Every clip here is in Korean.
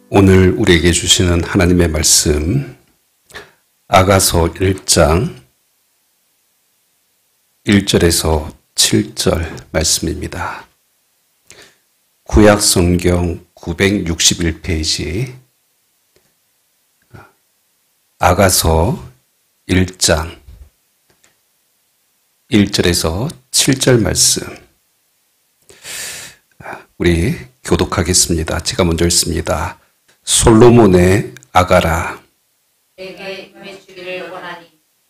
오늘 우리에게 주시는 하나님의 말씀, 아가서 1장 1절에서 7절 말씀입니다. 구약 성경 961페이지, 아가서 1장 1절에서 7절 말씀, 우리 교독하겠습니다. 제가 먼저 읽습니다. 솔로몬의 아가라. 내게 임해 주기를 원하니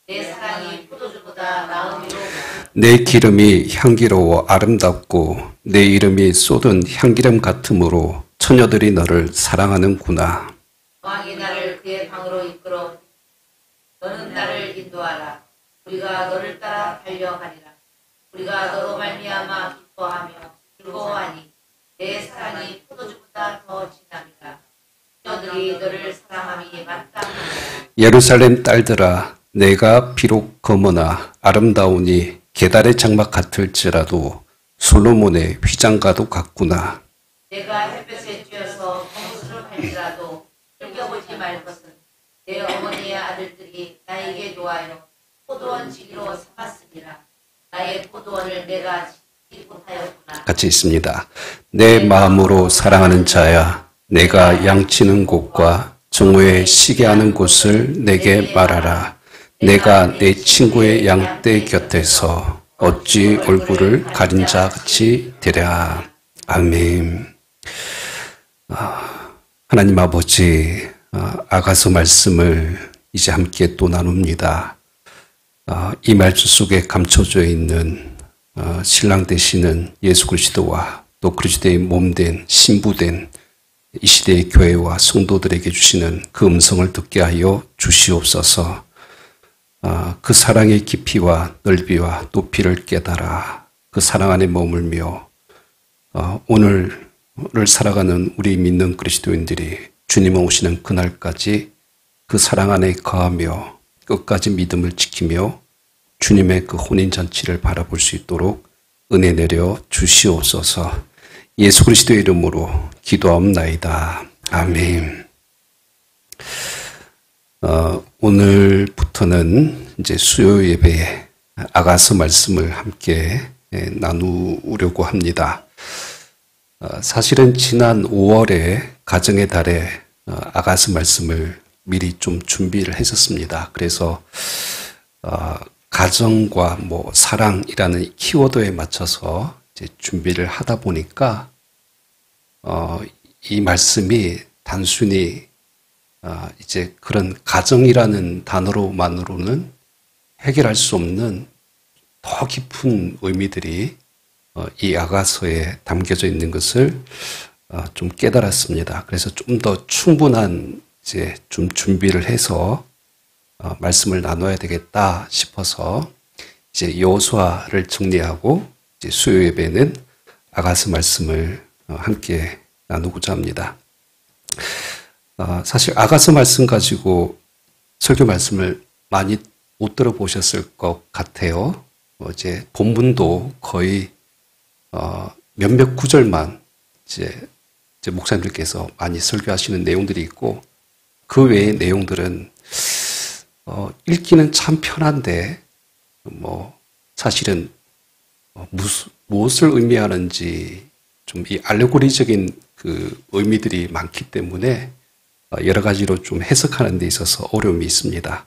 내 사랑이 포도주보다 나음이로우며 내 기름이 향기로워 아름답고 내 이름이 쏟은 향기름 같으므로 처녀들이 너를 사랑하는구나. 왕이 나를 그의 방으로 이끌어 너는 나를 인도하라. 우리가 너를 따라 달려가리라. 우리가 너로 말미암아 기뻐하며 즐거워하니 내 사랑이 포도주보다 더 진함이라. 너들이 너를 사랑함이 마땅하니라. 예루살렘 딸들아, 내가 비록 검으나 아름다우니 게달의 장막 같을지라도 솔로몬의 휘장과도 같구나. 내가 햇볕에 쬐어서 검은수를 할지라도 흘겨보지 말 것은 내 어머니의 아들들이 나에게 놓아여 포도원 지기로 삼았으니라. 나의 포도원을 내가 지키지 못하였구나. 같이 있습니다. 내 마음으로 사랑하는 자야, 내가 양치는 곳과 정오에 쉬게 하는 곳을 내게 말하라. 내가 내 친구의 양떼 곁에서 어찌 얼굴을 가린 자 같이 되랴. 아멘. 하나님 아버지, 아가서 말씀을 이제 함께 또 나눕니다. 이 말씀 속에 감춰져 있는 신랑 되시는 예수 그리스도와 또 그리스도의 몸된 신부된 이 시대의 교회와 성도들에게 주시는 그 음성을 듣게 하여 주시옵소서. 그 사랑의 깊이와 넓이와 높이를 깨달아 그 사랑 안에 머물며 오늘을 살아가는 우리 믿는 그리스도인들이 주님 오시는 그날까지 그 사랑 안에 거하며 끝까지 믿음을 지키며 주님의 그 혼인잔치를 바라볼 수 있도록 은혜 내려 주시옵소서. 예수 그리스도의 이름으로 기도하옵나이다. 아멘. 오늘부터는 이제 수요 예배에 아가서 말씀을 함께 나누려고 합니다. 사실은 지난 5월에 가정의 달에 아가서 말씀을 미리 좀 준비를 했었습니다. 그래서 가정과 사랑이라는 키워드에 맞춰서 이제 준비를 하다 보니까 이 말씀이 단순히 이제 그런 가정이라는 단어로만으로는 해결할 수 없는 더 깊은 의미들이 이 아가서에 담겨져 있는 것을 좀 깨달았습니다. 그래서 좀 더 충분한 이제 좀 준비를 해서 말씀을 나눠야 되겠다 싶어서 이제 여호수아를 정리하고 이제 수요 예배는 아가서 말씀을 함께 나누고자 합니다. 사실 아가서 말씀 가지고 설교 말씀을 많이 못 들어보셨을 것 같아요. 이제 본문도 거의 몇몇 구절만 이제 목사님들께서 많이 설교하시는 내용들이 있고 그 외의 내용들은 읽기는 참 편한데 사실은 무엇을 의미하는지 좀 이 알레고리적인 그 의미들이 많기 때문에 여러 가지로 좀 해석하는 데 있어서 어려움이 있습니다.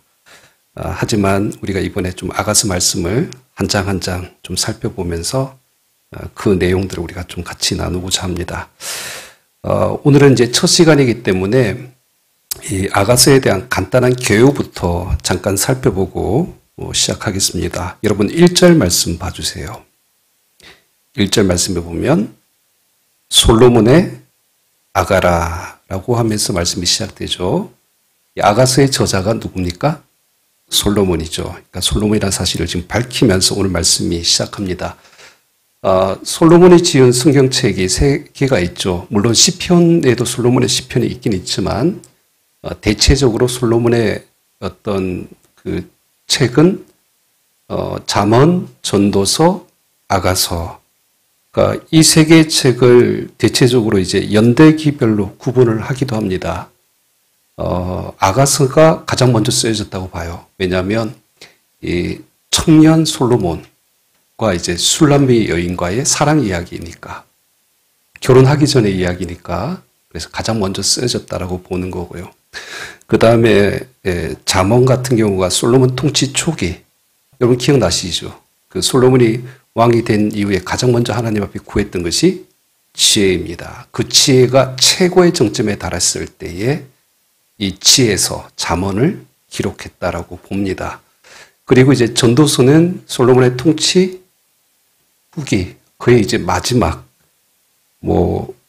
하지만 우리가 이번에 좀 아가서 말씀을 한 장 한 장 좀 살펴보면서 그 내용들을 우리가 좀 같이 나누고자 합니다. 오늘은 이제 첫 시간이기 때문에 이 아가서에 대한 간단한 개요부터 잠깐 살펴보고 시작하겠습니다. 여러분 1절 말씀 봐주세요. 1절 말씀에 보면 솔로몬의 아가라라고 하면서 말씀이 시작되죠. 이 아가서의 저자가 누굽니까? 솔로몬이죠. 그러니까 솔로몬이라는 사실을 지금 밝히면서 오늘 말씀이 시작합니다. 솔로몬이 지은 성경책이 3개가 있죠. 물론 시편에도 솔로몬의 시편이 있긴 있지만 대체적으로 솔로몬의 어떤 그 책은 잠언, 전도서, 아가서 그러니까 이 세 개의 책을 대체적으로 이제 연대기별로 구분을 하기도 합니다. 아가서가 가장 먼저 쓰여졌다고 봐요. 왜냐하면 이 청년 솔로몬과 이제 술람미 여인과의 사랑 이야기니까, 결혼하기 전의 이야기니까, 그래서 가장 먼저 쓰여졌다라고 보는 거고요. 그 다음에 잠언 같은 경우가 솔로몬 통치 초기, 여러분 기억나시죠? 그 솔로몬이 왕이 된 이후에 가장 먼저 하나님 앞에 구했던 것이 지혜입니다. 그 지혜가 최고의 정점에 달했을 때에 이 지혜에서 잠언을 기록했다라고 봅니다. 그리고 이제 전도서는 솔로몬의 통치 후기, 그의 이제 마지막,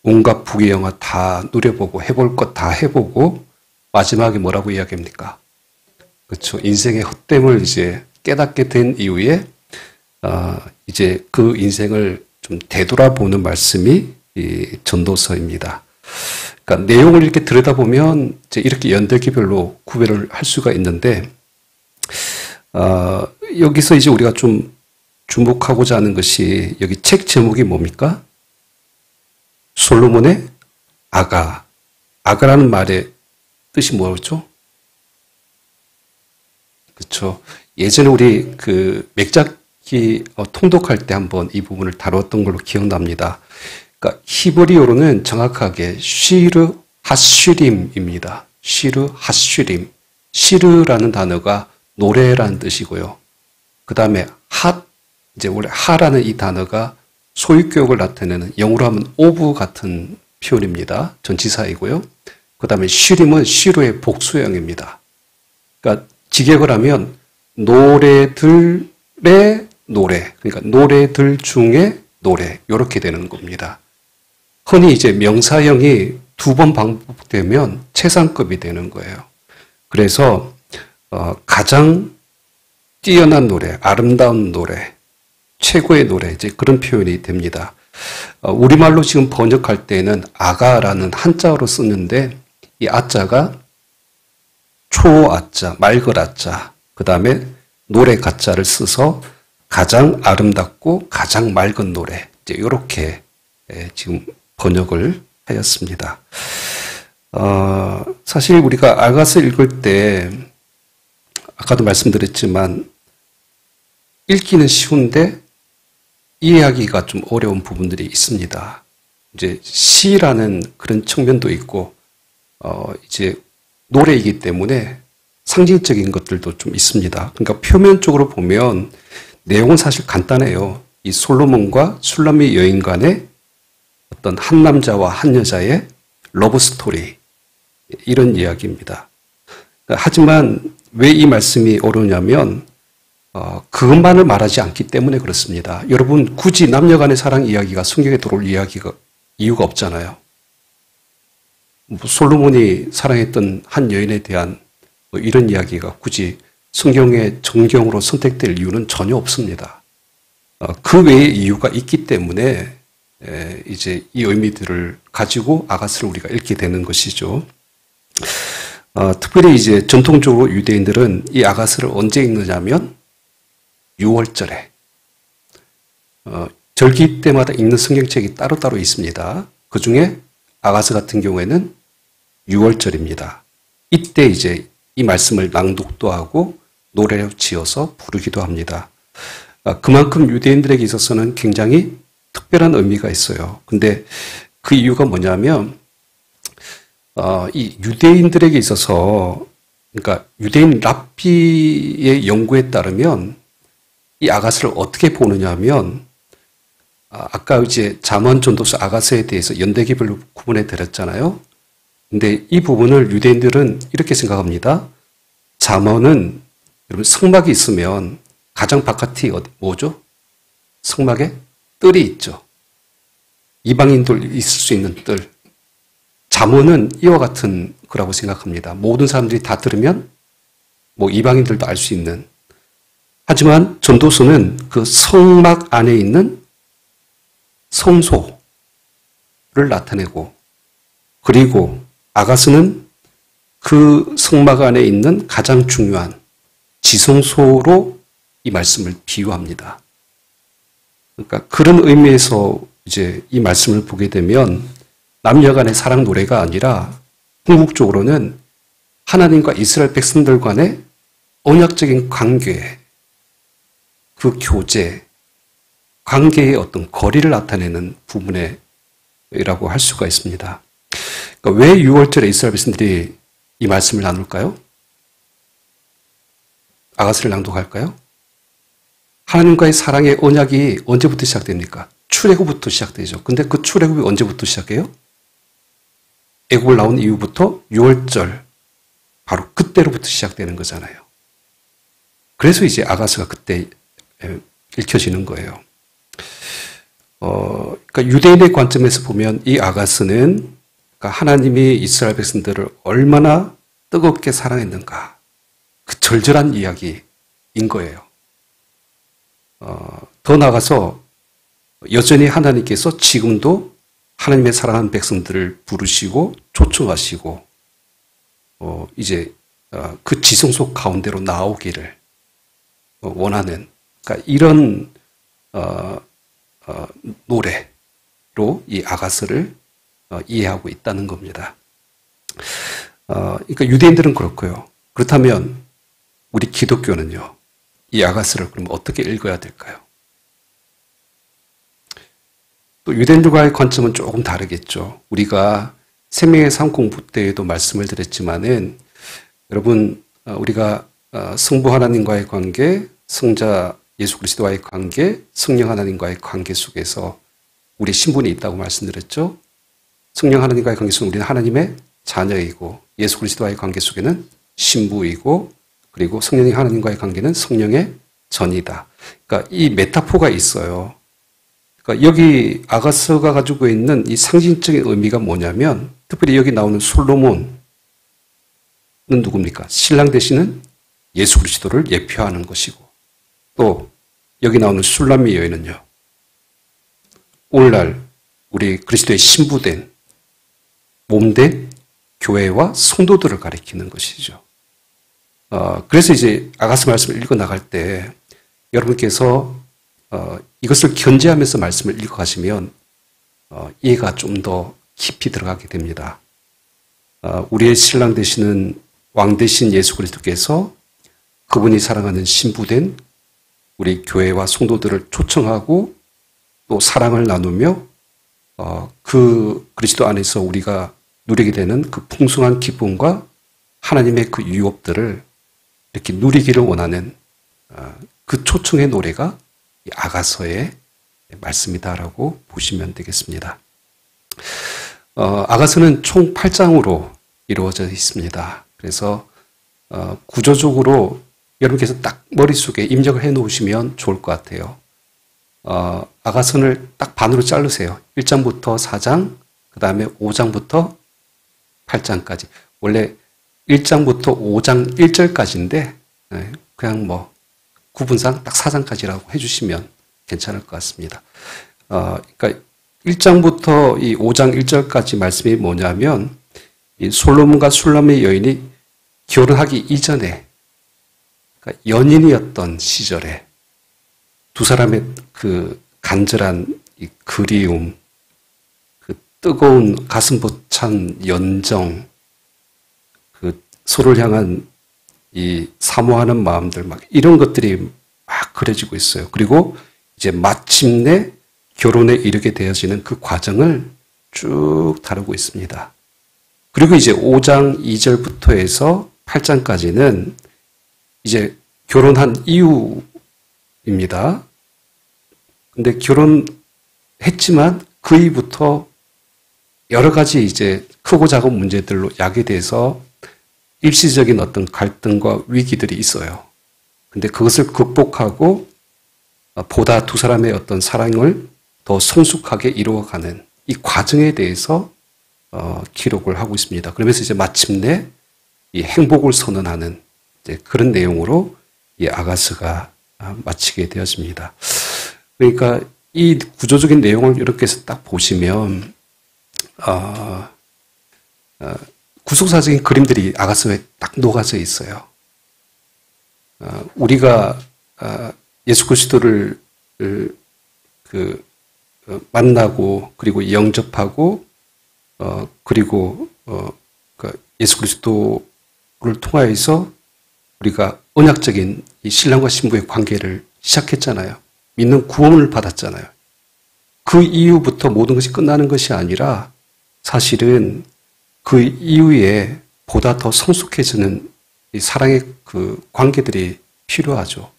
온갖 부귀 영화 다 누려보고 해볼 것 다 해보고 마지막에 뭐라고 이야기합니까? 그렇죠. 인생의 헛됨을 이제 깨닫게 된 이후에 이제 그 인생을 좀 되돌아보는 말씀이 이 전도서입니다. 그러니까 내용을 이렇게 들여다보면 이제 이렇게 연대기별로 구별을 할 수가 있는데, 여기서 이제 우리가 좀 주목하고자 하는 것이, 여기 책 제목이 뭡니까? 솔로몬의 아가. 아가라는 말의 뜻이 뭐였죠? 그렇죠. 예전에 우리 그 맥작기 통독할 때 한번 이 부분을 다뤘던 걸로 기억납니다. 그러니까 히브리어로는 정확하게 시르 하슈림입니다. 시르 하슈림. 시르라는 단어가 노래라는 뜻이고요. 그 다음에 이제 원래 하라는 이 단어가 소유격을 나타내는, 영어로 하면 오브 같은 표현입니다. 전치사이고요. 그 다음에 슈림은 시루의 복수형입니다. 그러니까 직역을 하면 노래들의 노래, 그러니까 노래들 중에 노래, 이렇게 되는 겁니다. 흔히 이제 명사형이 2번 반복되면 최상급이 되는 거예요. 그래서 가장 뛰어난 노래, 아름다운 노래, 최고의 노래, 이제 그런 표현이 됩니다. 우리말로 지금 번역할 때는 아가라는 한자어로 쓰는데, 이 아자가 초아자, 맑을 아자, 그 다음에 노래 가자를 써서 가장 아름답고 가장 맑은 노래, 이제 이렇게 지금 번역을 하였습니다. 사실 우리가 아가서 읽을 때, 아까도 말씀드렸지만, 읽기는 쉬운데 이해하기가 좀 어려운 부분들이 있습니다. 이제 시라는 그런 측면도 있고, 이제 노래이기 때문에 상징적인 것들도 좀 있습니다. 그러니까 표면적으로 보면 내용은 사실 간단해요. 이 솔로몬과 술람미 여인 간의 어떤 한 남자와 한 여자의 러브 스토리, 이런 이야기입니다. 하지만 왜 이 말씀이 어려우냐면 그것만을 말하지 않기 때문에 그렇습니다. 여러분, 굳이 남녀 간의 사랑 이야기가 성경에 들어올 이유가 없잖아요. 솔로몬이 사랑했던 한 여인에 대한 이런 이야기가 굳이 성경의 정경으로 선택될 이유는 전혀 없습니다. 그 외의 이유가 있기 때문에 이제 이 의미들을 가지고 아가서를 우리가 읽게 되는 것이죠. 특별히 이제 전통적으로 유대인들은 이 아가서를 언제 읽느냐면 6월절에 절기 때마다 읽는 성경책이 따로따로 있습니다. 그 중에 아가서 같은 경우에는 6월절입니다. 이때 이제 이 말씀을 낭독도 하고 노래를 지어서 부르기도 합니다. 그만큼 유대인들에게 있어서는 굉장히 특별한 의미가 있어요. 근데 그 이유가 뭐냐면 이 유대인들에게 있어서, 그러니까 유대인 랍비의 연구에 따르면 이 아가서를 어떻게 보느냐 하면, 아까 이제 잠언, 전도서, 아가서에 대해서 연대기별로 구분해 드렸잖아요. 근데 이 부분을 유대인들은 이렇게 생각합니다. 잠언은 여러분 성막이 있으면 가장 바깥이 뭐죠? 성막에 뜰이 있죠. 이방인들 있을 수 있는 뜰. 잠언은 이와 같은 거라고 생각합니다. 모든 사람들이 다 들으면 이방인들도 알 수 있는. 하지만 전도서는 그 성막 안에 있는 성소를 나타내고, 그리고 아가서는 그 성막 안에 있는 가장 중요한 지성소로 이 말씀을 비유합니다. 그러니까 그런 의미에서 이제 이 말씀을 보게 되면 남녀 간의 사랑 노래가 아니라 궁극적으로는 하나님과 이스라엘 백성들 간의 언약적인 관계, 그 교제, 관계의 어떤 거리를 나타내는 부분이라고 할 수가 있습니다. 그러니까 왜 6월절에 이스라엘 백성들이 이 말씀을 나눌까요? 아가스를 낭독할까요? 하나님과의 사랑의 언약이 언제부터 시작됩니까? 출애굽부터 시작되죠. 근데 그 출애굽이 언제부터 시작해요? 애굽을 나온 이후부터 6월절, 바로 그때로부터 시작되는 거잖아요. 그래서 이제 아가스가 그때 읽혀지는 거예요. 그러니까 유대인의 관점에서 보면 이 아가스는 그러니까 하나님이 이스라엘 백성들을 얼마나 뜨겁게 사랑했는가, 그 절절한 이야기인 거예요. 더 나아가서 여전히 하나님께서 지금도 하나님의 사랑하는 백성들을 부르시고 초청하시고 이제 그 지성소 가운데로 나오기를 원하는, 그러니까 이런 노래로 이 아가스를 이해하고 있다는 겁니다. 그러니까 유대인들은 그렇고요. 그렇다면 우리 기독교는요, 이 아가스를 그럼 어떻게 읽어야 될까요? 또 유대인들과의 관점은 조금 다르겠죠. 우리가 생명의 삶 공부 때에도 말씀을 드렸지만은, 여러분, 우리가 성부 하나님과의 관계, 성자 예수 그리스도와의 관계, 성령 하나님과의 관계 속에서 우리 신분이 있다고 말씀드렸죠. 성령 하나님과의 관계 속에 우리는 하나님의 자녀이고, 예수 그리스도와의 관계 속에는 신부이고, 그리고 성령이 하나님과의 관계는 성령의 전이다. 그러니까 이 메타포가 있어요. 그러니까 여기 아가스가 가지고 있는 이 상징적인 의미가 뭐냐면, 특별히 여기 나오는 솔로몬은 누굽니까? 신랑 되시는 예수 그리스도를 예표하는 것이고, 또 여기 나오는 술람미 여인은요, 오늘날 우리 그리스도의 신부된 몸된 교회와 성도들을 가리키는 것이죠. 그래서 이제 아가스 말씀을 읽어 나갈 때 여러분께서 이것을 견지하면서 말씀을 읽어 가시면 이해가 좀 더 깊이 들어가게 됩니다. 우리의 신랑 되시는 왕 되신 예수 그리스도께서 그분이 사랑하는 신부된 우리 교회와 성도들을 초청하고 또 사랑을 나누며 그 그리스도 안에서 우리가 누리게 되는 그 풍성한 기쁨과 하나님의 그 유업들을 이렇게 누리기를 원하는 그 초청의 노래가 이 아가서의 말씀이다라고 보시면 되겠습니다. 아가서는 총 8장으로 이루어져 있습니다. 그래서 구조적으로 여러분께서 딱 머릿속에 입력을 해 놓으시면 좋을 것 같아요. 아가선을 딱 반으로 자르세요. 1장부터 4장, 그 다음에 5장부터 8장까지. 원래 1장부터 5장 1절까지인데 그냥 뭐 구분상 딱 4장까지라고 해주시면 괜찮을 것 같습니다. 그러니까 1장부터 이 5장 1절까지 말씀이 뭐냐면, 이 솔로몬과 술람의 여인이 결혼하기 이전에, 그러니까 연인이었던 시절에 두 사람의 그 간절한 이 그리움, 그 뜨거운 가슴 벅찬 연정, 그 서로를 향한 이 사모하는 마음들, 막 이런 것들이 막 그려지고 있어요. 그리고 이제 마침내 결혼에 이르게 되어지는 그 과정을 쭉 다루고 있습니다. 그리고 이제 5장 2절부터 해서 8장까지는 이제 결혼한 이후입니다. 근데 결혼했지만 그 이후부터 여러 가지 이제 크고 작은 문제들로 야기돼서 일시적인 어떤 갈등과 위기들이 있어요. 근데 그것을 극복하고 보다 두 사람의 어떤 사랑을 더 성숙하게 이루어가는 이 과정에 대해서 기록을 하고 있습니다. 그러면서 이제 마침내 이 행복을 선언하는 이제 그런 내용으로 이 아가스가 마치게 되었습니다. 그러니까 이 구조적인 내용을 이렇게 해서 딱 보시면 구속사적인 그림들이 아가서에 딱 녹아져 있어요. 우리가 예수 그리스도를 만나고 그리고 영접하고 그리고 예수 그리스도를 통하여서 우리가 언약적인 이 신랑과 신부의 관계를 시작했잖아요. 믿는 구원을 받았잖아요. 그 이후부터 모든 것이 끝나는 것이 아니라 사실은 그 이후에 보다 더 성숙해지는 이 사랑의 그 관계들이 필요하죠.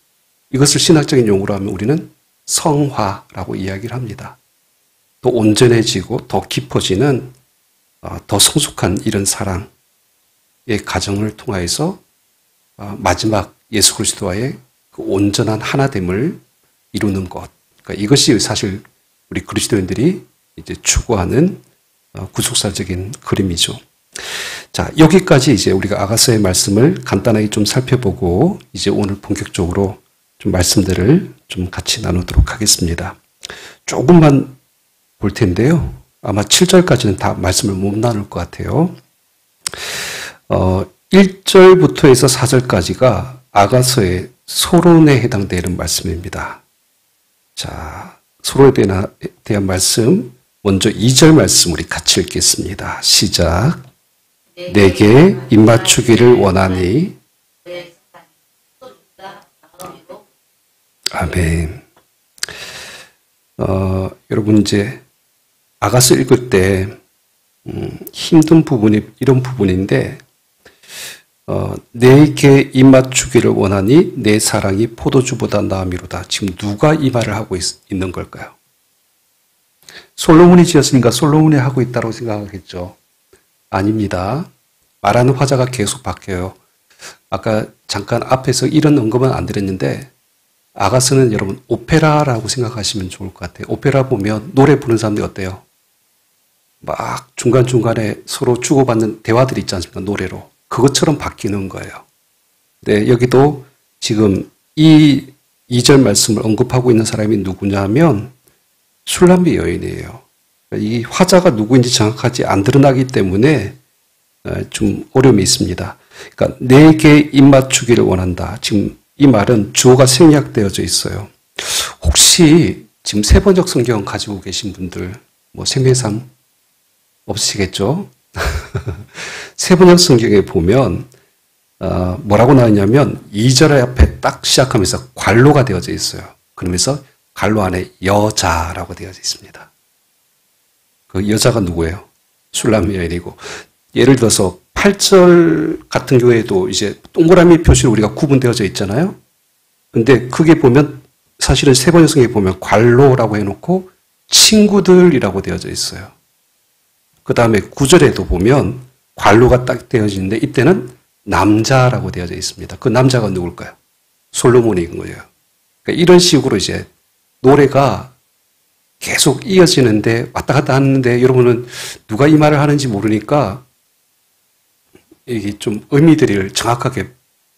이것을 신학적인 용어로 하면 우리는 성화라고 이야기를 합니다. 더 온전해지고 더 깊어지는 더 성숙한 이런 사랑의 과정을 통하여서 마지막 예수 그리스도와의 그 온전한 하나됨을 이루는 것. 그러니까 이것이 사실 우리 그리스도인들이 이제 추구하는 구속사적인 그림이죠. 자, 여기까지 이제 우리가 아가서의 말씀을 간단하게 좀 살펴보고 이제 오늘 본격적으로 좀 말씀들을 좀 같이 나누도록 하겠습니다. 조금만 볼 텐데요. 아마 7절까지는 다 말씀을 못 나눌 것 같아요. 1절부터 해서 4절까지가 아가서의 소론에 해당되는 말씀입니다. 자, 소론에 대한 말씀, 먼저 2절 말씀 우리 같이 읽겠습니다. 시작. 내게 입맞추기를 원하니. 아멘. 여러분 이제 아가서 읽을 때 힘든 부분이 이런 부분인데 내게 입맞추기를 원하니 내 사랑이 포도주보다 나음이로다. 지금 누가 이 말을 하고 있는 걸까요? 솔로몬이 지었으니까 솔로몬이 하고 있다고 생각하겠죠. 아닙니다. 말하는 화자가 계속 바뀌어요. 아까 잠깐 앞에서 이런 언급은 안 드렸는데 아가서는 여러분 오페라라고 생각하시면 좋을 것 같아요. 오페라 보면 노래 부르는 사람들이 어때요? 막 중간중간에 서로 주고받는 대화들이 있지 않습니까? 노래로. 그것처럼 바뀌는 거예요. 네, 여기도 지금 이 2절 말씀을 언급하고 있는 사람이 누구냐 하면 술람비 여인이에요. 이 화자가 누구인지 정확하지 안 드러나기 때문에 좀 어려움이 있습니다. 그러니까 내게 입맞추기를 원한다. 지금 이 말은 주어가 생략되어져 있어요. 혹시 지금 세번역 성경 가지고 계신 분들 뭐 생매상 없으시겠죠? 세번역 성경에 보면 뭐라고 나왔냐면 2절 앞에 딱 시작하면서 괄호가 되어져 있어요. 그러면서 괄호 안에 여자라고 되어져 있습니다. 그 여자가 누구예요? 술람 여인이고 예를 들어서 8절 같은 경우에도 이제 동그라미 표시로 우리가 구분되어져 있잖아요. 근데 그게 보면 사실은 세번역 성경에 보면 괄호라고 해놓고 친구들이라고 되어져 있어요. 그 다음에 9절에도 보면 괄호가 딱 되어지는데 이때는 남자라고 되어져 있습니다. 그 남자가 누굴까요? 솔로몬인 거예요. 그러니까 이런 식으로 이제 노래가 계속 이어지는데 왔다 갔다 하는데 여러분은 누가 이 말을 하는지 모르니까 이게 좀 의미들을 정확하게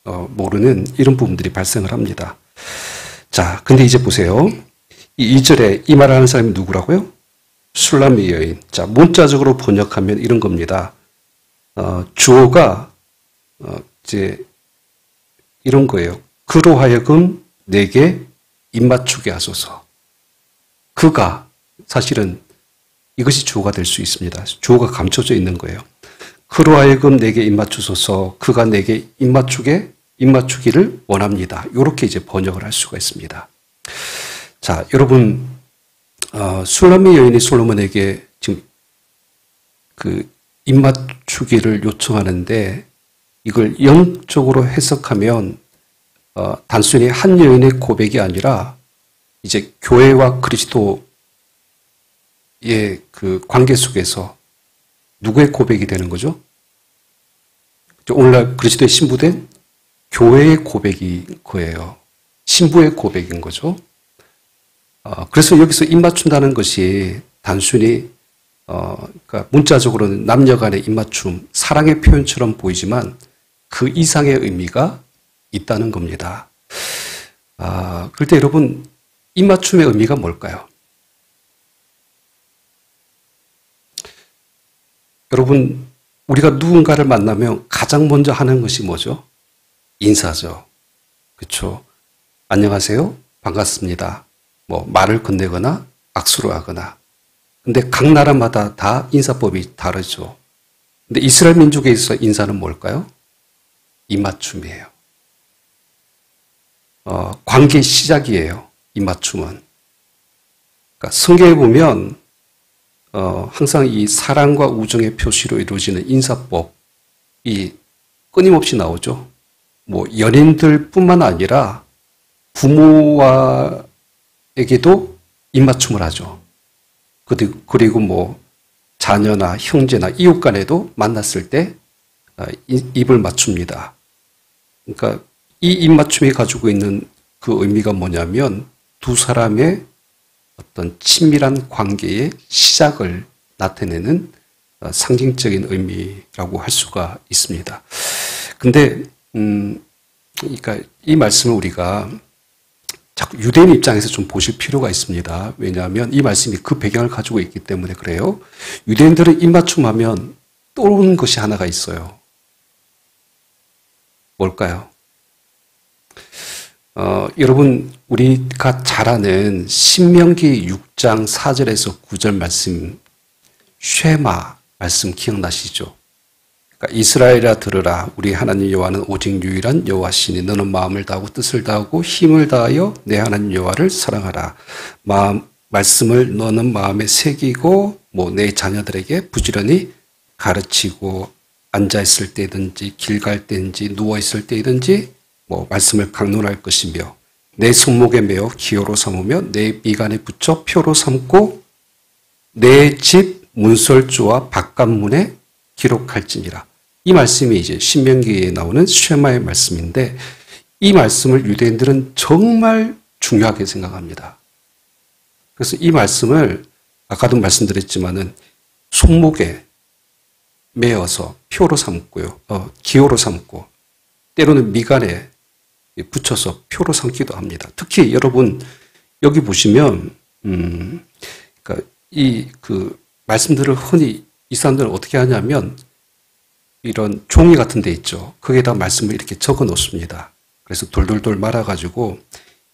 모르는 이런 부분들이 발생을 합니다. 자, 근데 이제 보세요. 이 2절에 이 말을 하는 사람이 누구라고요? 술람미 여인. 자, 문자적으로 번역하면 이런 겁니다. 주어가 이제 이런 거예요. 그로 하여금 내게 입맞추게 하소서. 그가 사실은 이것이 주어가 될 수 있습니다. 주어가 감춰져 있는 거예요. 그로 하여금 내게 입맞추소서. 그가 내게 입맞추기를 원합니다. 이렇게 이제 번역을 할 수가 있습니다. 자, 여러분 술람미 여인이 솔로몬에게 지금 그 입맞추기를 요청하는데 이걸 영적으로 해석하면 단순히 한 여인의 고백이 아니라 이제 교회와 그리스도의 그 관계 속에서 누구의 고백이 되는 거죠? 오늘날 그리스도의 신부된 교회의 고백인 거예요. 신부의 고백인 거죠. 그래서 여기서 입맞춘다는 것이 단순히 그러니까 문자적으로는 남녀 간의 입맞춤, 사랑의 표현처럼 보이지만 그 이상의 의미가 있다는 겁니다. 그럴 때 여러분 입맞춤의 의미가 뭘까요? 여러분 우리가 누군가를 만나면 가장 먼저 하는 것이 뭐죠? 인사죠. 그렇죠? 안녕하세요. 반갑습니다. 뭐 말을 건네거나 악수를 하거나. 근데 각 나라마다 다 인사법이 다르죠. 근데 이스라엘 민족에 있어 인사는 뭘까요? 입맞춤이에요. 관계의 시작이에요. 입맞춤은. 그러니까 성경에 보면 항상 이 사랑과 우정의 표시로 이루어지는 인사법이 끊임없이 나오죠. 뭐 연인들뿐만 아니라 부모와에게도 입맞춤을 하죠. 그리고 뭐 자녀나 형제나 이웃 간에도 만났을 때 입을 맞춥니다. 그러니까 이 입맞춤이 가지고 있는 그 의미가 뭐냐면 두 사람의 어떤 친밀한 관계의 시작을 나타내는 상징적인 의미라고 할 수가 있습니다. 근데 그러니까 이 말씀을 우리가 자꾸 유대인 입장에서 좀 보실 필요가 있습니다. 왜냐하면 이 말씀이 그 배경을 가지고 있기 때문에 그래요. 유대인들은 입맞춤하면 떠오르는 것이 하나가 있어요. 뭘까요? 여러분 우리가 잘 아는 신명기 6장 4절에서 9절 말씀 쉐마 말씀 기억나시죠? 그러니까 이스라엘아 들으라 우리 하나님 여호와는 오직 유일한 여호와시니 너는 마음을 다하고 뜻을 다하고 힘을 다하여 내 하나님 여호와를 사랑하라. 말씀을 너는 마음에 새기고 뭐 내 자녀들에게 부지런히 가르치고 앉아있을 때든지 길 갈 때든지 누워있을 때든지 뭐 말씀을 강론할 것이며 내 손목에 메어 기호로 삼으며 내 미간에 붙여 표로 삼고 내 집 문설주와 바깥문에 기록할지니라. 이 말씀이 이제 신명기에 나오는 쉐마의 말씀인데 이 말씀을 유대인들은 정말 중요하게 생각합니다. 그래서 이 말씀을 아까도 말씀드렸지만은 손목에 메어서 표로 삼고요. 기호로 삼고 때로는 미간에 붙여서 표로 삼기도 합니다. 특히 여러분 여기 보시면 그러니까 그 말씀들을 흔히 이 사람들은 어떻게 하냐면 이런 종이 같은 데 있죠. 거기에다 말씀을 이렇게 적어 놓습니다. 그래서 돌돌돌 말아가지고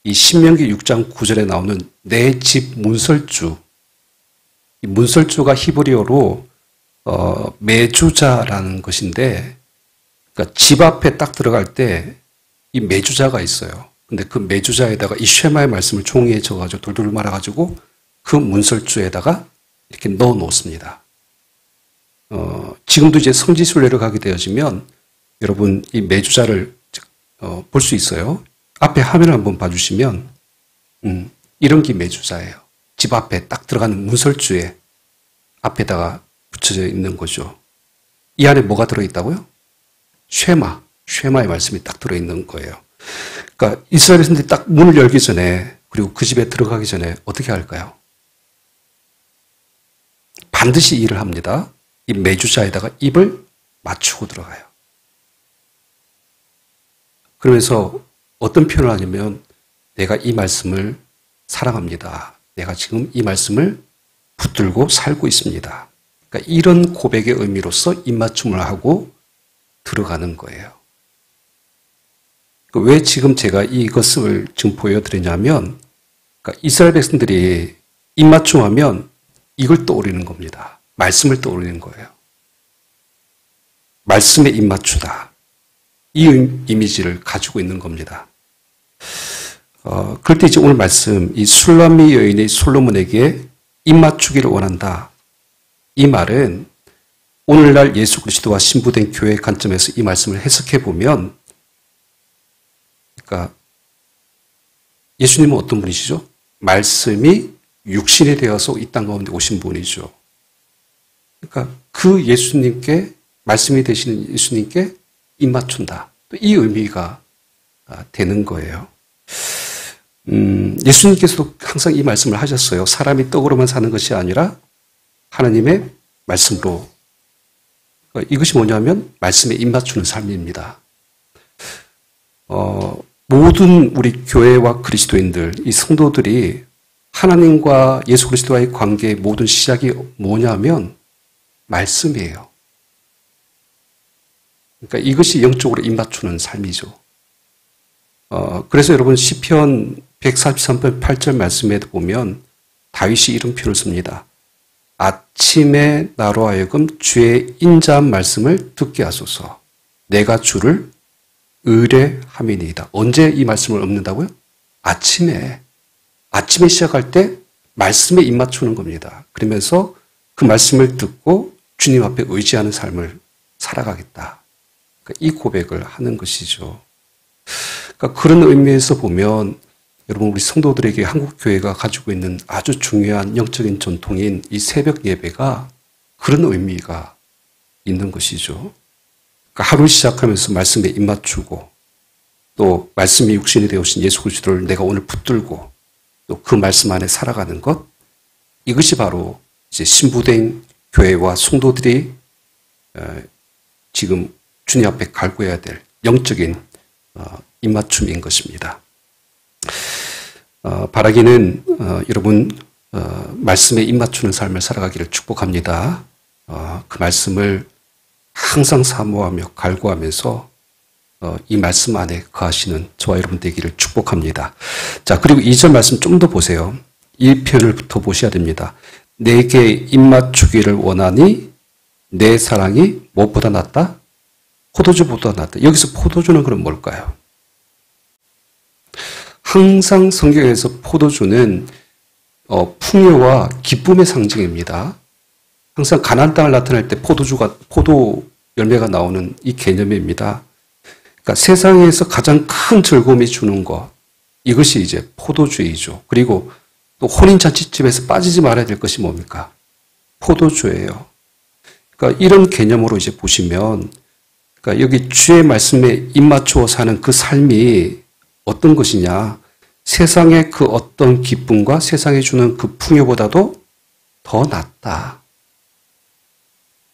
이 신명기 6장 9절에 나오는 내 집 문설주, 이 문설주가 히브리어로 매주자라는 것인데, 그러니까 집 앞에 딱 들어갈 때 이 매주자가 있어요. 근데 그 매주자에다가 이 쉐마의 말씀을 종이에 적어가지고 돌돌 말아가지고 그 문설주에다가 이렇게 넣어 놓습니다. 지금도 이제 성지순례를 가게 되어지면 여러분 이 매주자를 볼 수 있어요. 앞에 화면을 한번 봐주시면 이런 게 매주자예요. 집 앞에 딱 들어가는 문설주에 앞에다가 붙여져 있는 거죠. 이 안에 뭐가 들어있다고요? 쉐마의 말씀이 딱 들어있는 거예요. 그러니까 이스라엘 백성들이 딱 문을 열기 전에 그리고 그 집에 들어가기 전에 어떻게 할까요? 반드시 일을 합니다. 이 매주자에다가 입을 맞추고 들어가요. 그러면서 어떤 표현을 하냐면 내가 이 말씀을 사랑합니다. 내가 지금 이 말씀을 붙들고 살고 있습니다. 그러니까 이런 고백의 의미로서 입맞춤을 하고 들어가는 거예요. 왜 지금 제가 이것을 지금 보여드리냐면 그러니까 이스라엘 백성들이 입맞춤하면 이걸 떠올리는 겁니다. 말씀을 떠올리는 거예요. 말씀에 입맞추다. 이 이미지를 가지고 있는 겁니다. 그럴 때 이제 오늘 말씀, 이 술람미 여인이 솔로몬에게 입맞추기를 원한다. 이 말은 오늘날 예수 그리스도와 신부된 교회의 관점에서 이 말씀을 해석해 보면, 그러니까 예수님은 어떤 분이시죠? 말씀이 육신이 되어서 이 땅 가운데 오신 분이죠. 그러니까 그 예수님께 말씀이 되시는 예수님께 입맞춘다. 또 이 의미가 되는 거예요. 예수님께서도 항상 이 말씀을 하셨어요. 사람이 떡으로만 사는 것이 아니라 하나님의 말씀으로. 이것이 뭐냐면 말씀에 입맞추는 삶입니다. 모든 우리 교회와 그리스도인들, 이 성도들이 하나님과 예수 그리스도와의 관계의 모든 시작이 뭐냐면 말씀이에요. 그러니까 이것이 영적으로 입맞추는 삶이죠. 그래서 여러분 시편 143편 8절 말씀에 보면 다윗이 이런 표현을 씁니다. 아침에 나로 하여금 주의 인자한 말씀을 듣게 하소서. 내가 주를 의뢰함이니이다. 언제 이 말씀을 얻는다고요? 아침에 시작할 때 말씀에 입 맞추는 겁니다. 그러면서 그 말씀을 듣고 주님 앞에 의지하는 삶을 살아가겠다. 그러니까 이 고백을 하는 것이죠. 그러니까 그런 의미에서 보면 여러분 우리 성도들에게 한국교회가 가지고 있는 아주 중요한 영적인 전통인 이 새벽 예배가 그런 의미가 있는 것이죠. 그러니까 하루 시작하면서 말씀에 입 맞추고 또 말씀이 육신이 되어오신 예수 그리스도를 내가 오늘 붙들고 또 그 말씀 안에 살아가는 것, 이것이 바로 이제 신부된 교회와 성도들이 지금 주님 앞에 갈구해야 될 영적인 입맞춤인 것입니다. 바라기는 여러분 말씀에 입맞추는 삶을 살아가기를 축복합니다. 그 말씀을 항상 사모하며 갈구하면서 이 말씀 안에 거하시는 저와 여러분 되기를 축복합니다. 자, 그리고 2절 말씀 좀 더 보세요. 이 표현을부터 보셔야 됩니다. 내게 입맞추기를 원하니 내 사랑이 무엇보다 낫다? 포도주보다 낫다. 여기서 포도주는 그럼 뭘까요? 항상 성경에서 포도주는 풍요와 기쁨의 상징입니다. 항상 가나안 땅을 나타낼 때 포도 열매가 나오는 이 개념입니다. 그러니까 세상에서 가장 큰 즐거움이 주는 것, 이것이 이제 포도주이죠. 그리고 또 혼인잔치집에서 빠지지 말아야 될 것이 뭡니까? 포도주예요. 그러니까 이런 개념으로 이제 보시면, 그러니까 여기 주의 말씀에 입맞추어 사는 그 삶이 어떤 것이냐? 세상의 그 어떤 기쁨과 세상에 주는 그 풍요보다도 더 낫다.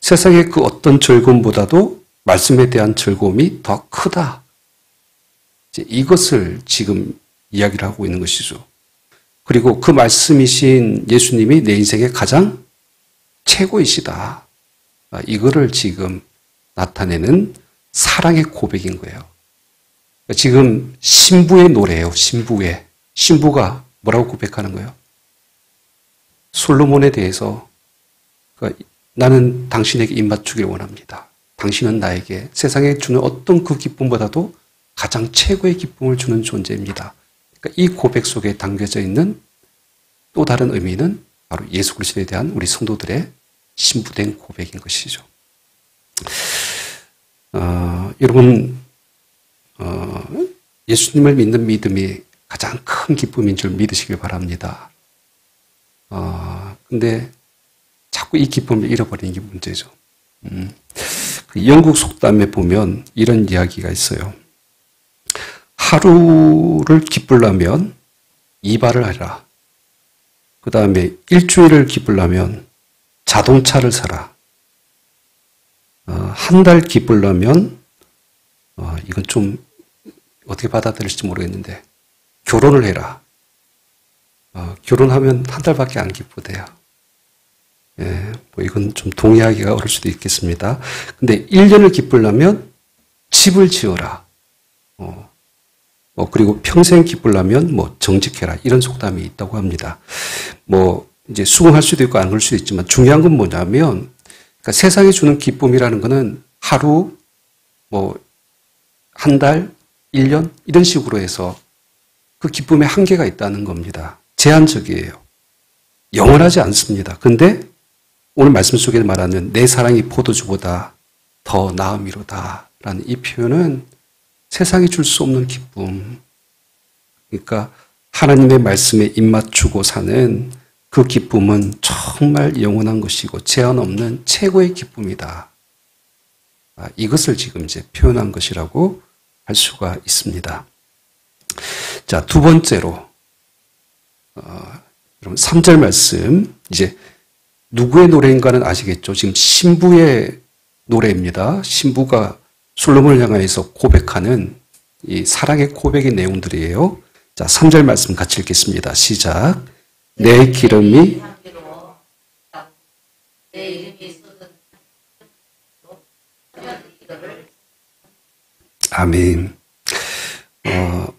세상의 그 어떤 즐거움보다도 말씀에 대한 즐거움이 더 크다. 이것을 지금 이야기를 하고 있는 것이죠. 그리고 그 말씀이신 예수님이 내 인생의 가장 최고이시다. 이거를 지금 나타내는 사랑의 고백인 거예요. 지금 신부의 노래예요. 신부가 뭐라고 고백하는 거예요? 솔로몬에 대해서 나는 당신에게 입맞추기를 원합니다. 당신은 나에게 세상에 주는 어떤 그 기쁨보다도 가장 최고의 기쁨을 주는 존재입니다. 그러니까 이 고백 속에 담겨져 있는 또 다른 의미는 바로 예수 그리스도에 대한 우리 성도들의 신부된 고백인 것이죠. 여러분, 예수님을 믿는 믿음이 가장 큰 기쁨인 줄 믿으시길 바랍니다. 근데 자꾸 이 기쁨을 잃어버리는 게 문제죠. 영국 속담에 보면 이런 이야기가 있어요. 하루를 기쁘려면 이발을 하라. 그 다음에 일주일을 기쁘려면 자동차를 사라. 한 달 기쁘려면 이건 좀 어떻게 받아들일지 모르겠는데 결혼을 해라. 결혼하면 한 달밖에 안 기쁘대요. 예, 뭐 이건 좀 동의하기가 어려울 수도 있겠습니다. 근데 1년을 기쁘려면 집을 지어라. 그리고 평생 기쁘려면 뭐 정직해라. 이런 속담이 있다고 합니다. 뭐 이제 수긍할 수도 있고 안 그럴 수도 있지만 중요한 건 뭐냐면 그러니까 세상이 주는 기쁨이라는 거는 하루, 뭐 한 달, 1년 이런 식으로 해서 그 기쁨에 한계가 있다는 겁니다. 제한적이에요. 영원하지 않습니다. 근데 오늘 말씀 속에 말하는 내 사랑이 포도주보다 더 나음이로다 라는 이 표현은 세상이 줄 수 없는 기쁨. 그러니까 하나님의 말씀에 입맞추고 사는 그 기쁨은 정말 영원한 것이고 제한 없는 최고의 기쁨이다. 이것을 지금 이제 표현한 것이라고 할 수가 있습니다. 자, 두 번째로, 여러분 3절 말씀, 이제 누구의 노래인가는 아시겠죠? 지금 신부의 노래입니다. 신부가 솔로몬을 향하여서 고백하는 이 사랑의 고백의 내용들이에요. 자, 3절 말씀 같이 읽겠습니다. 시작. 내 기름이 아멘.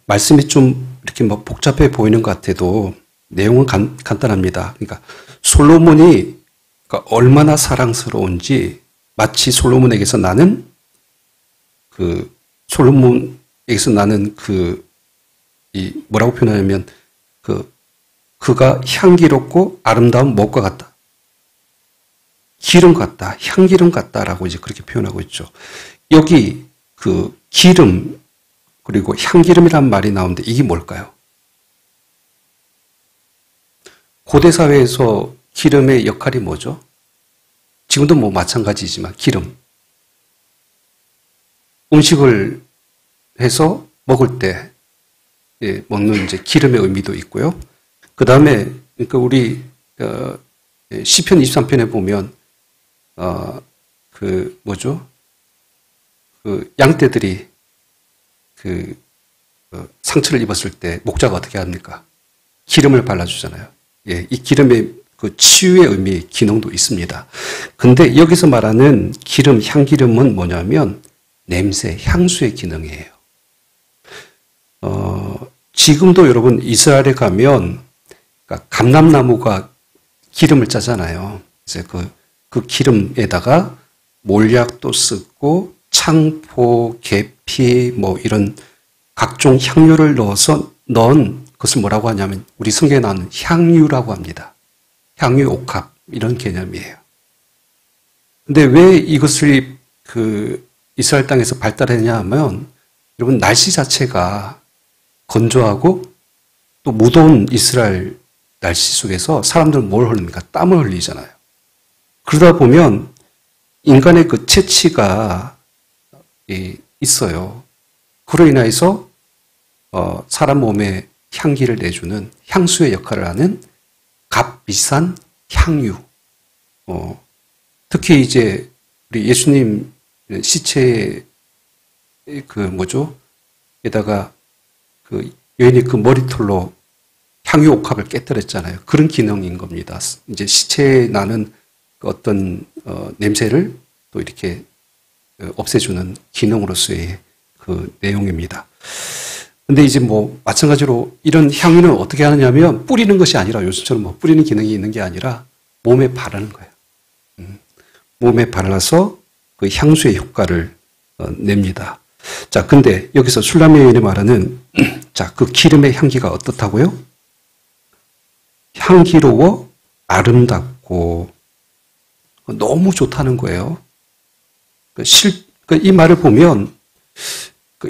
말씀이 좀 이렇게 뭐 복잡해 보이는 것 같아도 내용은 간단합니다. 그러니까 솔로몬이 그러니까 얼마나 사랑스러운지 마치 솔로몬에게서 나는 이 뭐라고 표현하냐면 그가 향기롭고 아름다운 목과 같다. 기름 같다. 향기름 같다라고 이제 그렇게 표현하고 있죠. 여기 그 기름 그리고 향기름이란 말이 나오는데 이게 뭘까요? 고대 사회에서 기름의 역할이 뭐죠? 지금도 뭐 마찬가지지만 기름. 음식을 해서 먹을 때 먹는 이제 기름의 의미도 있고요. 그 다음에 그러니까 우리 시편 23편에 보면 양떼들이 상처를 입었을 때 목자가 어떻게 합니까? 기름을 발라주잖아요. 예, 이 기름의 그 치유의 의미, 기능도 있습니다. 근데 여기서 말하는 기름, 향기름은 뭐냐면 냄새, 향수의 기능이에요. 지금도 여러분 이스라엘에 가면 그러니까 감람나무가 기름을 짜잖아요. 그래서 그 기름에다가 몰약도 쓰고 창포, 계피 뭐 이런 각종 향료를 넣은 그것을 뭐라고 하냐면 우리 성경에 나오는 향유라고 합니다. 향유 옥합 이런 개념이에요. 근데 왜 이것을 이스라엘 땅에서 발달했냐 하면 여러분 날씨 자체가 건조하고 또 무더운 이스라엘 날씨 속에서 사람들은 뭘 흘립니까? 땀을 흘리잖아요. 그러다 보면 인간의 그 체취가 있어요. 그로 인해서 사람 몸에 향기를 내주는 향수의 역할을 하는 값비싼 향유. 특히 이제 우리 예수님 시체에 에다가 여인이 그 머리털로 향유 옥합을 깨뜨렸잖아요. 그런 기능인 겁니다. 이제 시체에 나는 어떤 냄새를 또 이렇게 없애주는 기능으로서의 그 내용입니다. 근데 이제 뭐 마찬가지로 이런 향유는 어떻게 하느냐면 뿌리는 것이 아니라 요즘처럼 뭐 뿌리는 기능이 있는 게 아니라 몸에 바르는 거예요. 몸에 발라서 그 향수의 효과를 냅니다. 자, 근데 여기서 슐라메 여인이 말하는 자, 그 기름의 향기가 어떻다고요? 향기로워 아름답고 너무 좋다는 거예요. 이 말을 보면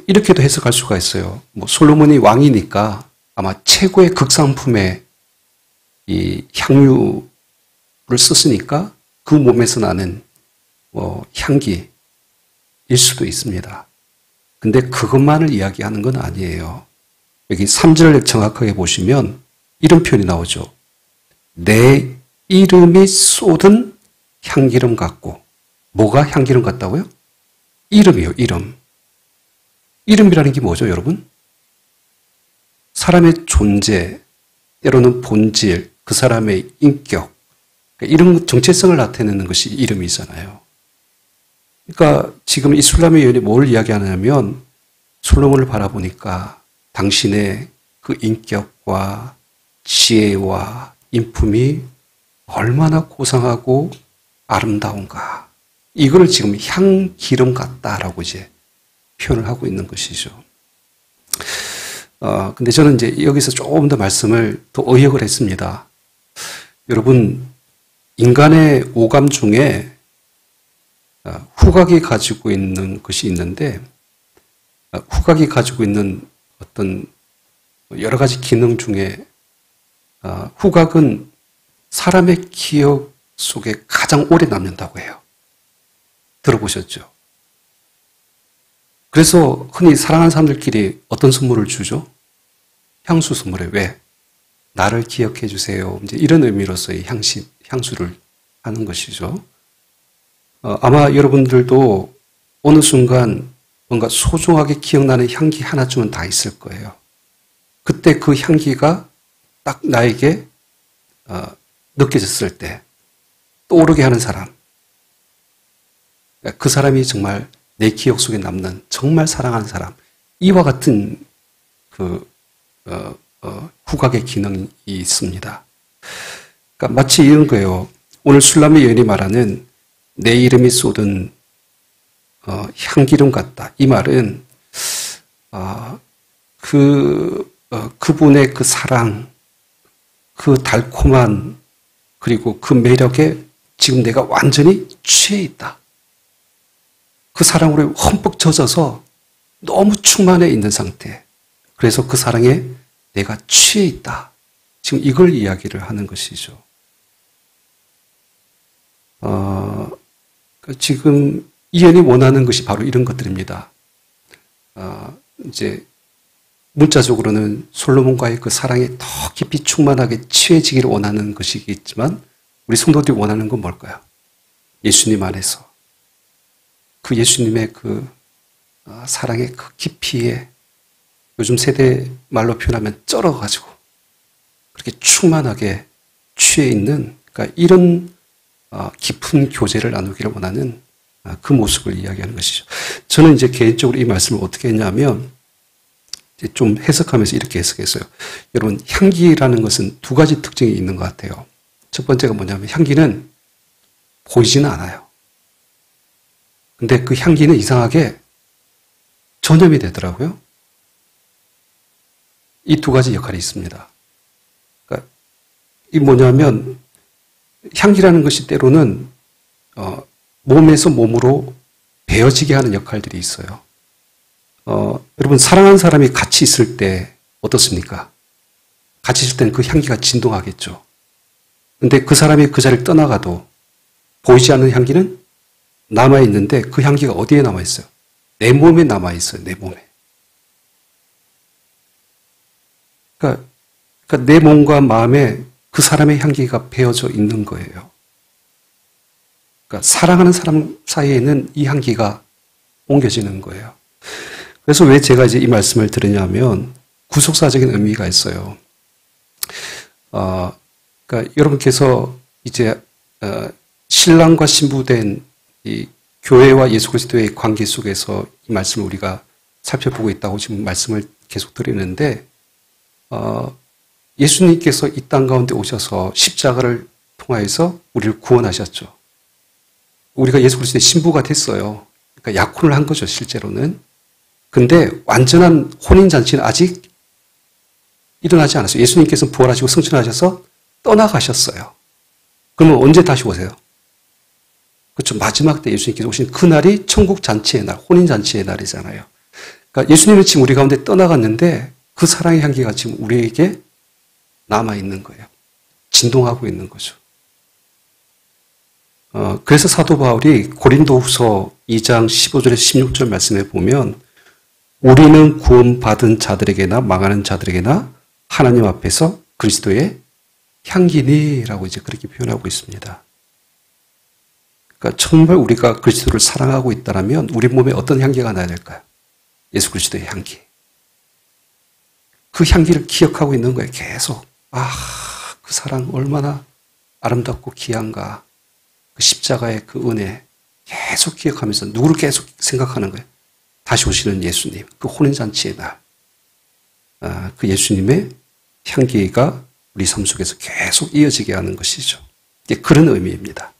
이렇게도 해석할 수가 있어요. 뭐 솔로몬이 왕이니까 아마 최고의 극상품의 이 향유를 썼으니까 그 몸에서 나는 향기일 수도 있습니다. 근데 그것만을 이야기하는 건 아니에요. 여기 3절을 정확하게 보시면 이런 표현이 나오죠. 내 이름이 쏟은 향기름 같고. 뭐가 향기름 같다고요? 이름이요, 이름. 이름이라는 게 뭐죠, 여러분? 사람의 존재, 때로는 본질, 그 사람의 인격, 이런 정체성을 나타내는 것이 이름이잖아요. 그러니까 지금 이 슐라메 여인이 뭘 이야기하냐면 솔로몬을 바라보니까 당신의 그 인격과 지혜와 인품이 얼마나 고상하고 아름다운가. 이거를 지금 향기름 같다라고 이제 표현을 하고 있는 것이죠. 근데 저는 이제 여기서 조금 더 말씀을 더 의역을 했습니다. 여러분, 인간의 오감 중에 후각이 가지고 있는 것이 있는데, 후각이 가지고 있는 어떤 여러 가지 기능 중에 후각은 사람의 기억 속에 가장 오래 남는다고 해요. 들어보셨죠? 그래서 흔히 사랑하는 사람들끼리 어떤 선물을 주죠? 향수 선물에 왜? 나를 기억해 주세요. 이제 이런 의미로서의 향수를 하는 것이죠. 아마 여러분들도 어느 순간 뭔가 소중하게 기억나는 향기 하나쯤은 다 있을 거예요. 그때 그 향기가 딱 나에게 느껴졌을 때 떠오르게 하는 사람. 그 사람이 정말 내 기억 속에 남는 정말 사랑하는 사람. 이와 같은 후각의 기능이 있습니다. 그러니까 마치 이런 거예요. 오늘 술람의 여인이 말하는 내 이름이 쏟은 향기름 같다. 이 말은 그분의 그 사랑, 그 달콤한 그리고 그 매력에 지금 내가 완전히 취해 있다. 그 사랑으로 흠뻑 젖어서 너무 충만해 있는 상태. 그래서 그 사랑에 내가 취해 있다. 지금 이걸 이야기를 하는 것이죠. 지금 이연이 원하는 것이 바로 이런 것들입니다. 이제 문자적으로는 솔로몬과의 그 사랑에 더 깊이 충만하게 취해지기를 원하는 것이겠지만 우리 성도들이 원하는 건 뭘까요? 예수님 안에서 그 예수님의 그 사랑의 그 깊이에 요즘 세대 말로 표현하면 쩔어가지고 그렇게 충만하게 취해 있는 그러니까 이런 깊은 교제를 나누기를 원하는 그 모습을 이야기하는 것이죠. 저는 이제 개인적으로 이 말씀을 어떻게 했냐면 좀 해석하면서 이렇게 해석했어요. 여러분, 향기라는 것은 두 가지 특징이 있는 것 같아요. 첫 번째가 뭐냐면 향기는 보이지는 않아요. 근데 그 향기는 이상하게 전염이 되더라고요. 이 두 가지 역할이 있습니다. 그러니까 이 뭐냐면 향기라는 것이 때로는 몸에서 몸으로 배어지게 하는 역할들이 있어요. 여러분, 사랑하는 사람이 같이 있을 때 어떻습니까? 같이 있을 때는 그 향기가 진동하겠죠. 근데 그 사람이 그 자리를 떠나가도 보이지 않는 향기는 남아있는데 그 향기가 어디에 남아있어요? 내 몸에 남아있어요. 내 몸에. 그러니까 내 몸과 마음에 그 사람의 향기가 배어져 있는 거예요. 그러니까 사랑하는 사람 사이에는 이 향기가 옮겨지는 거예요. 그래서 왜 제가 이제 이 말씀을 드리냐면 구속사적인 의미가 있어요. 그러니까 여러분께서 이제 신랑과 신부된 이 교회와 예수 그리스도의 관계 속에서 이 말씀을 우리가 살펴보고 있다고 지금 말씀을 계속 드리는데 예수님께서 이 땅 가운데 오셔서 십자가를 통하여서 우리를 구원하셨죠. 우리가 예수 그리스도의 신부가 됐어요. 그러니까 약혼을 한 거죠, 실제로는. 근데 완전한 혼인잔치는 아직 일어나지 않았어요. 예수님께서 부활하시고 승천하셔서 떠나가셨어요. 그러면 언제 다시 오세요? 그렇죠. 마지막 때 예수님께서 오신 그날이 천국 잔치의 날, 혼인잔치의 날이잖아요. 그러니까 예수님은 지금 우리 가운데 떠나갔는데 그 사랑의 향기가 지금 우리에게 남아있는 거예요. 진동하고 있는 거죠. 그래서 사도 바울이 고린도후서 2장 15절에서 16절 말씀에 보면 우리는 구원받은 자들에게나 망하는 자들에게나 하나님 앞에서 그리스도의 향기니라고 이제 그렇게 표현하고 있습니다. 그러니까 정말 우리가 그리스도를 사랑하고 있다면 우리 몸에 어떤 향기가 나야 될까요? 예수 그리스도의 향기. 그 향기를 기억하고 있는 거예요. 계속. 그 사랑 얼마나 아름답고 귀한가. 그 십자가의 그 은혜 계속 기억하면서 누구를 계속 생각하는 거예요? 다시 오시는 예수님. 그 혼인잔치의 날. 그 예수님의 향기가 우리 삶 속에서 계속 이어지게 하는 것이죠. 그런 의미입니다.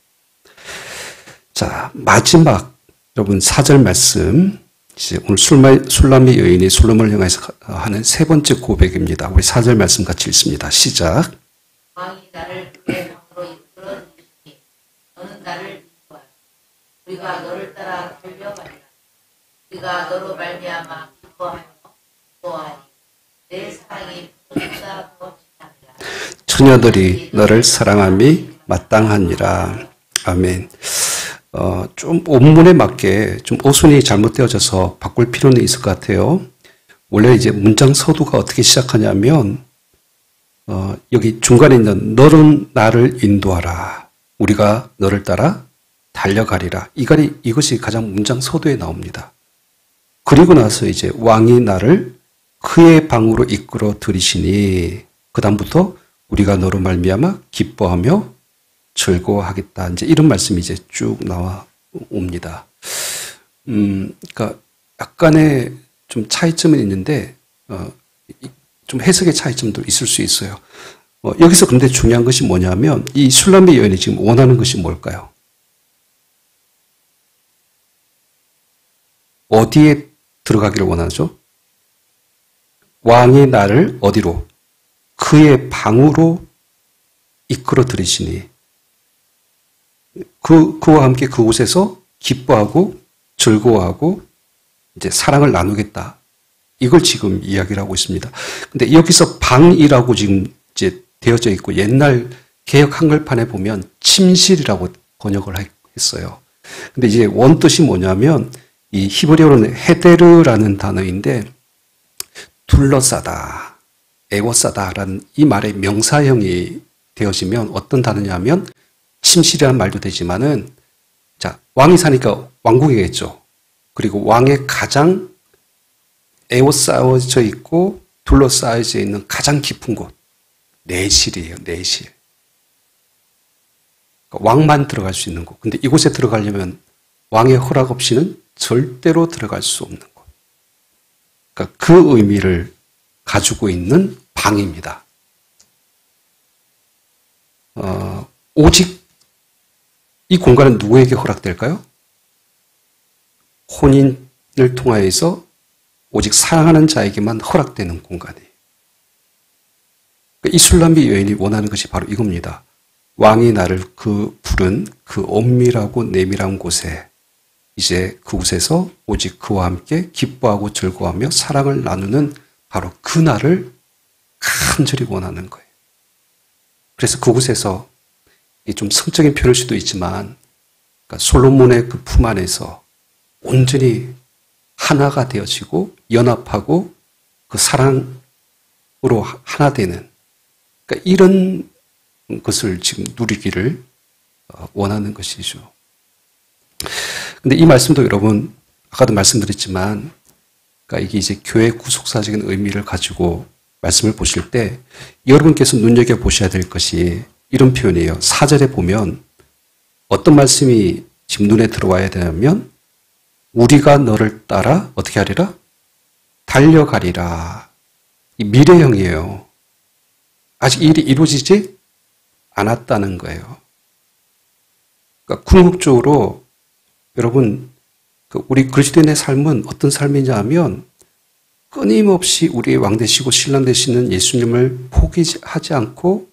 자, 마지막 여러분 4절 말씀. 이제 오늘 술람의 여인이 솔로몬을 향해서 하는 세 번째 고백입니다. 우리 4절 말씀 같이 읽습니다. 시작. 왕이 나를 그의 방으로 이끌어 주시니 너는 나를 인도하라. 우리가 너를 따라 달려가리라. 우리가 너로 말미암아 기뻐하며 기뻐하니 내 사랑이 부족하다 부없지니라. 처녀들이 너를 사랑함이 마땅하니라. 아멘. 좀 원문에 맞게 좀 어순이 잘못되어져서 바꿀 필요는 있을 것 같아요. 원래 이제 문장 서두가 어떻게 시작하냐면 여기 중간에 있는 너는 나를 인도하라. 우리가 너를 따라 달려가리라. 이것이 가장 문장 서두에 나옵니다. 그리고 나서 이제 왕이 나를 그의 방으로 이끌어 들이시니 그 다음부터 우리가 너로 말미암아 기뻐하며 즐거워하겠다. 이제 이런 말씀이 이제 쭉 나옵니다. 그러니까 약간의 좀 차이점은 있는데 좀 해석의 차이점도 있을 수 있어요. 여기서 근데 중요한 것이 뭐냐면 이 술람미 여인이 지금 원하는 것이 뭘까요? 어디에 들어가기를 원하죠? 왕이 나를 어디로? 그의 방으로 이끌어 들이시니 그와 함께 그곳에서 기뻐하고 즐거워하고 이제 사랑을 나누겠다. 이걸 지금 이야기를 하고 있습니다. 근데 여기서 방이라고 지금 이제 되어져 있고 옛날 개역 한글판에 보면 침실이라고 번역을 했어요. 근데 이제 원뜻이 뭐냐면 이 히브리어로는 헤데르라는 단어인데 둘러싸다, 에워싸다라는 이 말의 명사형이 되어지면 어떤 단어냐면 침실이라는 말도 되지만은 자, 왕이 사니까 왕궁이겠죠. 그리고 왕의 가장 에워싸여져 있고 둘러싸여져 있는 가장 깊은 곳. 내실이에요, 내실. 그러니까 왕만 들어갈 수 있는 곳. 근데 이곳에 들어가려면 왕의 허락 없이는 절대로 들어갈 수 없는 곳. 그러니까 그 의미를 가지고 있는 방입니다. 오직 이 공간은 누구에게 허락될까요? 혼인을 통하여서 오직 사랑하는 자에게만 허락되는 공간이에요. 이 술람비 여인이 원하는 것이 바로 이겁니다. 왕이 나를 부른 그 엄밀하고 내밀한 곳에 이제 그곳에서 오직 그와 함께 기뻐하고 즐거워하며 사랑을 나누는 바로 그 날을 간절히 원하는 거예요. 그래서 그곳에서 좀 성적인 표현일 수도 있지만 그러니까 솔로몬의 그 품 안에서 온전히 하나가 되어지고 연합하고 그 사랑으로 하나 되는 그러니까 이런 것을 지금 누리기를 원하는 것이죠. 근데 이 말씀도 여러분 아까도 말씀드렸지만 그러니까 이게 이제 교회 구속사적인 의미를 가지고 말씀을 보실 때 여러분께서 눈여겨보셔야 될 것이 이런 표현이에요. 4절에 보면 어떤 말씀이 지금 눈에 들어와야 되냐면 우리가 너를 따라 어떻게 하리라? 달려가리라. 이 미래형이에요. 아직 일이 이루어지지 않았다는 거예요. 그러니까 궁극적으로 여러분 우리 그리스도인의 삶은 어떤 삶이냐 하면 끊임없이 우리의 왕 되시고 신랑 되시는 예수님을 포기하지 않고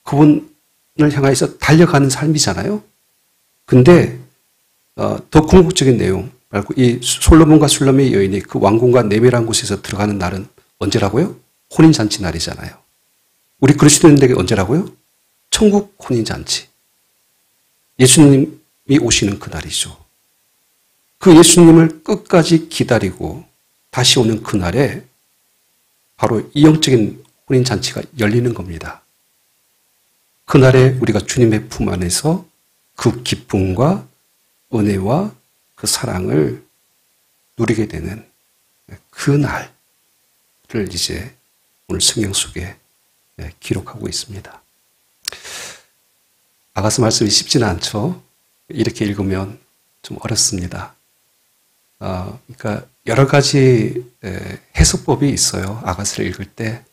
그분을 향해서 달려가는 삶이잖아요. 근데 더 궁극적인 내용 말고 이 솔로몬과 술람의 여인이 그 왕궁과 내밀한 곳에서 들어가는 날은 언제라고요? 혼인잔치 날이잖아요. 우리 그리스도인들에게 언제라고요? 천국 혼인잔치. 예수님이 오시는 그날이죠. 그 예수님을 끝까지 기다리고 다시 오는 그날에 바로 이 영적인 혼인잔치가 열리는 겁니다. 그날에 우리가 주님의 품 안에서 그 기쁨과 은혜와 그 사랑을 누리게 되는 그 날을 이제 오늘 성경 속에 기록하고 있습니다. 아가서 말씀이 쉽지는 않죠. 이렇게 읽으면 좀 어렵습니다. 그러니까 여러 가지 해석법이 있어요. 아가서를 읽을 때.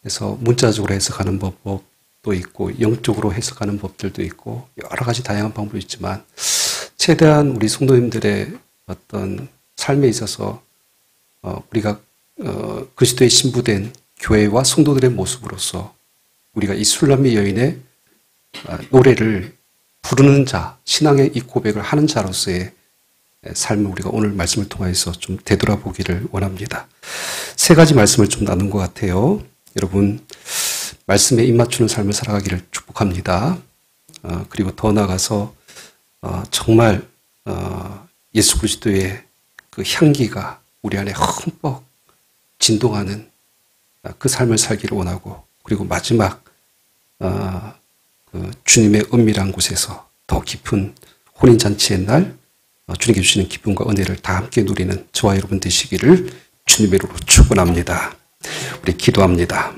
그래서 문자적으로 해석하는 법도 있고 영적으로 해석하는 법들도 있고 여러 가지 다양한 방법이 있지만 최대한 우리 성도님들의 어떤 삶에 있어서 우리가 그리스도의 신부된 교회와 성도들의 모습으로서 우리가 이 술람미 여인의 노래를 부르는 자, 신앙의 이 고백을 하는 자로서의 삶을 우리가 오늘 말씀을 통해서 좀 되돌아보기를 원합니다. 세 가지 말씀을 좀 나눈 것 같아요. 여러분 말씀에 입맞추는 삶을 살아가기를 축복합니다. 그리고 더 나아가서 정말 예수 그리스도의 그 향기가 우리 안에 흠뻑 진동하는 그 삶을 살기를 원하고 그리고 마지막 그 주님의 은밀한 곳에서 더 깊은 혼인잔치의 날 주님께 주시는 기쁨과 은혜를 다 함께 누리는 저와 여러분 되시기를 주님의 이름으로 축원합니다. 우리 기도합니다.